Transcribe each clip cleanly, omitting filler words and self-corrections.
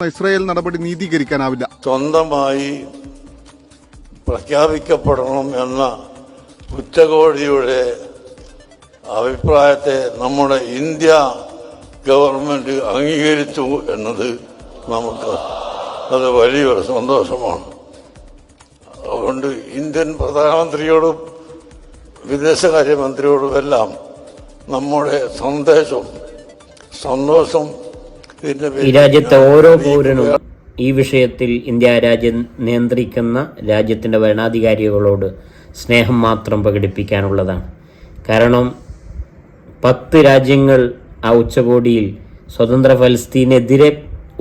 Israel നടപടി നീതീകരിക്കാനാവില്ല. സ്വന്തമായി പ്രഖ്യാപിക്കപ്പെടണം എന്ന ഉച്ചകോടിയുടെ അഭിപ്രായത്തെ നമ്മുടെ ഇന്ത്യ ഗവൺമെന്റ് അംഗീകരിച്ചു എന്നത് നമുക്ക് അത് വലിയൊരു സന്തോഷമാണ്. അതുകൊണ്ട് ഇന്ത്യൻ പ്രധാനമന്ത്രിയോടും വിദേശകാര്യമന്ത്രിയോടുമെല്ലാം നമ്മുടെ സന്തോഷം ഈ രാജ്യത്തെ ഓരോ പൗരനും ഈ വിഷയത്തിൽ ഇന്ത്യ രാജ്യം നിയന്ത്രിക്കുന്ന രാജ്യത്തിൻ്റെ ഭരണാധികാരികളോട് സ്നേഹം മാത്രം പ്രകടിപ്പിക്കാനുള്ളതാണ്. കാരണം 10 രാജ്യങ്ങൾ ആ ഉച്ചകോടിയിൽ സ്വതന്ത്ര ഫലസ്തീനെതിരെ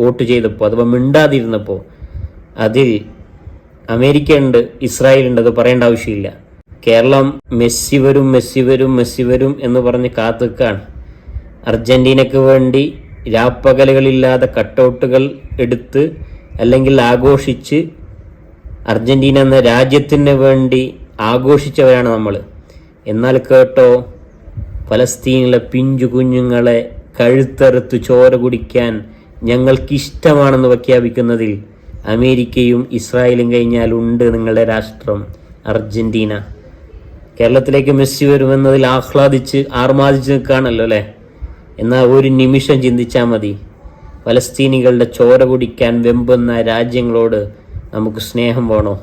വോട്ട് ചെയ്തപ്പോൾ അഥവാ മിണ്ടാതിരുന്നപ്പോൾ അതിൽ അമേരിക്ക ഉണ്ട്, ഇസ്രായേൽ ഉണ്ട്, അത് പറയേണ്ട ആവശ്യമില്ല. കേരളം മെസ്സി വരും എന്ന് പറഞ്ഞ് കാത്തുക്കാണ്. അർജന്റീനയ്ക്ക് വേണ്ടി രാപ്പകലുകളില്ലാതെ കട്ടൗട്ടുകൾ എടുത്ത് അല്ലെങ്കിൽ ആഘോഷിച്ച് അർജന്റീന എന്ന രാജ്യത്തിന് വേണ്ടി ആഘോഷിച്ചവരാണ് നമ്മൾ. എന്നാൽ കേട്ടോ, ഫലസ്തീനിലെ പിഞ്ചു കുഞ്ഞുങ്ങളെ കഴുത്തറുത്ത് ചോര കുടിക്കാൻ ഞങ്ങൾക്കിഷ്ടമാണെന്ന് പ്രഖ്യാപിക്കുന്നതിൽ അമേരിക്കയും ഇസ്രായേലും കഴിഞ്ഞാൽ ഉണ്ട് നിങ്ങളുടെ രാഷ്ട്രം അർജന്റീന. കേരളത്തിലേക്ക് മെസ്സി വരുമെന്നതിൽ ആഹ്ലാദിച്ച് ആർമാദിച്ച് നിൽക്കുകയാണല്ലോ അല്ലേ? എന്നാൽ ഒരു നിമിഷം ചിന്തിച്ചാൽ മതി, ഫലസ്തീനികളുടെ ചോര കുടിക്കാൻ വെമ്പുന്ന രാജ്യങ്ങളോട് നമുക്ക് സ്നേഹം വേണോ?